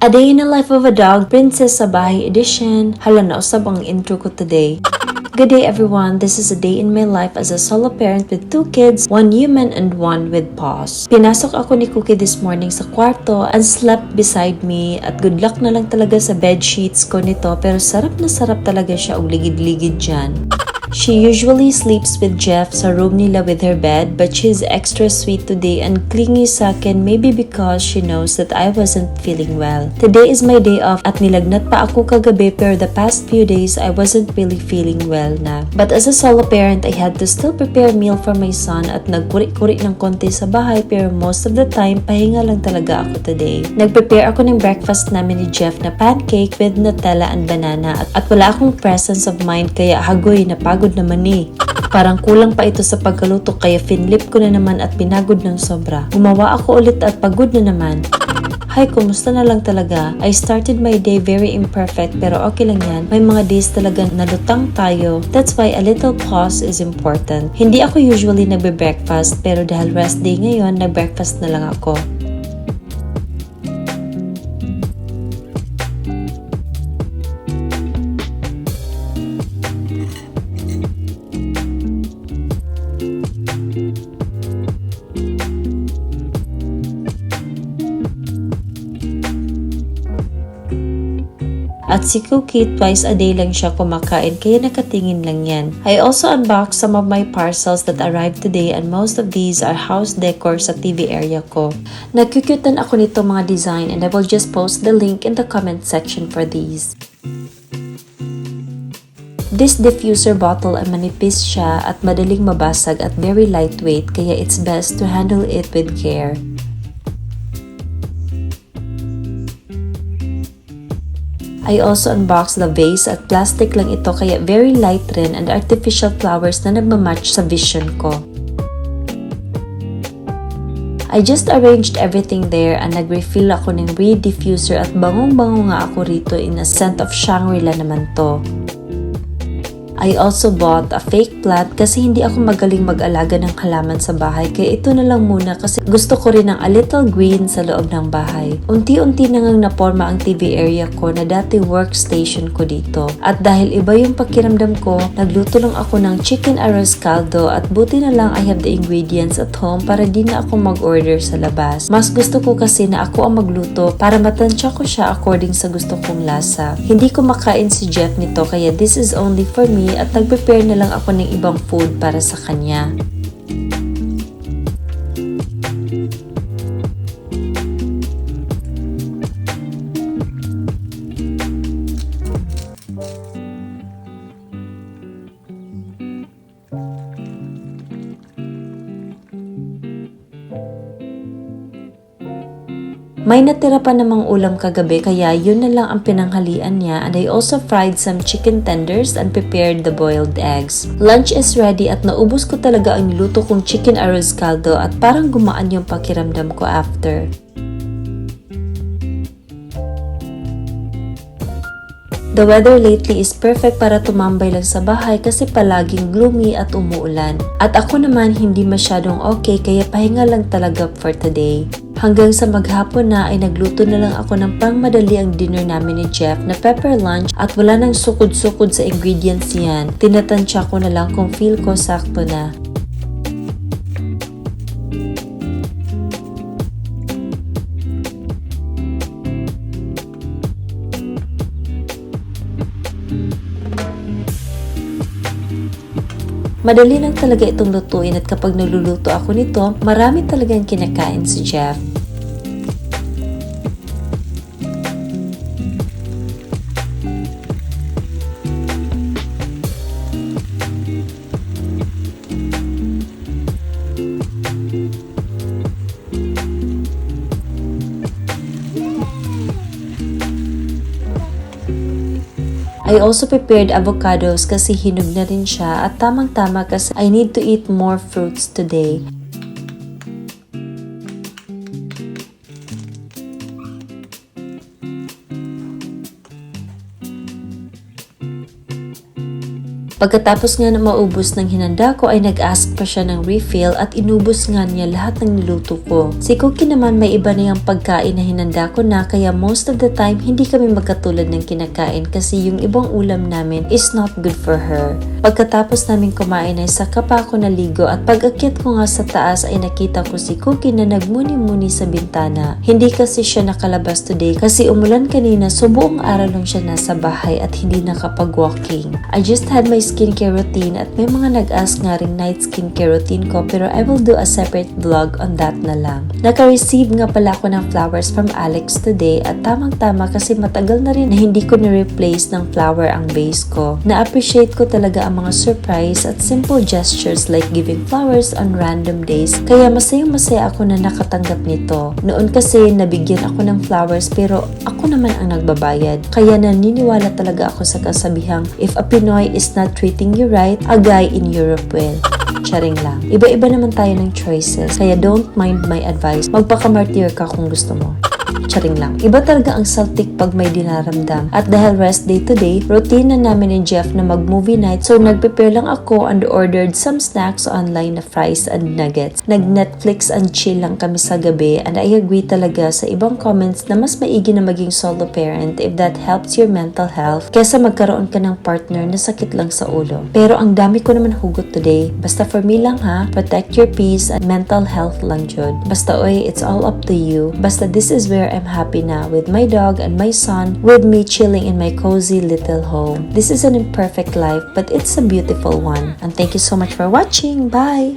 A Day in the Life of a Dog, Princess sa Bahay Edition. Hala na usab ang intro ko today. Good day everyone, this is a day in my life as a solo parent with 2 kids, 1 human and 1 with paws. Pinasok ako ni Cookie this morning sa kwarto and slept beside me at good luck na lang talaga sa bed sheets ko nito pero sarap na sarap talaga siya og ligid-ligid dyan. She usually sleeps with Jeff sa room nila with her bed but she's extra sweet today and clingy sa akin maybe because she knows that I wasn't feeling well. Today is my day off at nilagnat pa ako kagabi pero the past few days I wasn't really feeling well na. But as a solo parent, I had to still prepare meal for my son at nagkuri-kuri ng konti sa bahay pero most of the time pahinga lang talaga ako today. Nagprepare ako ng breakfast namin ni Jeff na pancake with Nutella and banana at wala akong presence of mind kaya hagoy na pagod naman eh. Parang kulang pa ito sa pagkaluto kaya finlip ko na naman at pinagod ng sobra. Gumawa ako ulit at pagod na naman. Hi, kumusta na lang talaga? I started my day very imperfect pero okay lang yan. May mga days talaga nalutang tayo. That's why a little pause is important. Hindi ako usually nagbe-breakfast pero dahil rest day ngayon, nag-breakfast na lang ako. At si Cookie, twice a day lang siya kumakain kaya nakatingin lang yan. I also unboxed some of my parcels that arrived today and most of these are house decor sa TV area ko. Nagkukutan ako nito mga design and I will just post the link in the comment section for these. This diffuser bottle ay manipis siya at madaling mabasag at very lightweight kaya it's best to handle it with care. I also unboxed the vase at plastic lang ito kaya very light rin and artificial flowers na nagmamatch sa vision ko. I just arranged everything there and nag-refill ako ng weed diffuser at bangong-bango nga ako rito in a scent of Shangri-La naman to. I also bought a fake plant kasi hindi ako magaling mag-alaga ng halaman sa bahay kaya ito na lang muna kasi gusto ko rin ng a little green sa loob ng bahay. Unti-unti na ngang naporma ang TV area ko na dati workstation ko dito. At dahil iba yung pakiramdam ko, nagluto lang ako ng chicken arroz caldo at buti na lang I have the ingredients at home para di na ako mag-order sa labas. Mas gusto ko kasi na ako ang magluto para matansya ko siya according sa gusto kong lasa. Hindi ko makain si Jeff nito kaya this is only for me at nag-prepare na lang ako ng ibang food para sa kanya. May natira pa namang ulam kagabi kaya yun na lang ang pinanghalian niya and I also fried some chicken tenders and prepared the boiled eggs. Lunch is ready at naubos ko talaga ang niluto kong chicken arroz caldo at parang gumaan yung pakiramdam ko after. The weather lately is perfect para tumambay lang sa bahay kasi palaging gloomy at umuulan. At ako naman hindi masyadong okay kaya pahinga lang talaga for today. Hanggang sa maghapon na ay nagluto na lang ako ng pangmadali ang dinner namin ni Jeff na pepper lunch at wala nang sukod-sukod sa ingredients niyan. Tinatansya ko na lang kung feel ko sakto na. Madali lang talaga itong lutuin at kapag nagluluto ako nito, marami talagang kinakain si Jeff. I also prepared avocados kasi hinog na rin siya at tamang-tama kasi I need to eat more fruits today. Pagkatapos nga na maubos ng hinanda ko ay nag-ask pa siya ng refill at inubos nga niya lahat ng niluto ko. Si Cookie naman may iba na yung pagkain na hinanda ko na kaya most of the time hindi kami magkatulad ng kinakain kasi yung ibang ulam namin is not good for her. Pagkatapos namin kumain ay saka pa ako naligo at pag-akyat ko nga sa taas ay nakita ko si Cookie na nagmuni-muni sa bintana. Hindi kasi siya nakalabas today kasi umulan kanina so buong araw lang siya nasa bahay at hindi nakapag-walking. I just had my skincare routine at may mga nag-ask nga ring night skincare routine ko pero I will do a separate vlog on that na lang. Naka-receive nga pala ako ng flowers from Alex today at tamang-tama kasi matagal na rin na hindi ko na-replace ng flower ang base ko. Na-appreciate ko talaga ang mga surprise at simple gestures like giving flowers on random days kaya masayang-masaya ako na nakatanggap nito. Noon kasi nabigyan ako ng flowers pero ako naman ang nagbabayad kaya naniniwala talaga ako sa kasabihang if a Pinoy is not treating you right, a guy in Europe will. Charing lang. Iba-iba naman tayo ng choices kaya don't mind my advice. Magpaka-martyr ka kung gusto mo. Charing lang. Iba talaga ang saltik pag may dinaramdam. At dahil rest day today, routine na namin ni Jeff na mag-movie night so nag-prepare lang ako and ordered some snacks online na fries and nuggets. Nag-Netflix and chill lang kami sa gabi and I agree talaga sa ibang comments na mas maigi na maging solo parent if that helps your mental health kesa magkaroon ka ng partner na sakit lang sa ulo. Pero ang dami ko naman hugot today. Basta for me lang ha, protect your peace and mental health lang jud. Basta oy, it's all up to you. Basta this is where I'm happy now with my dog and my son with me chilling in my cozy little home. This is an imperfect life but it's a beautiful one. And thank you so much for watching. Bye!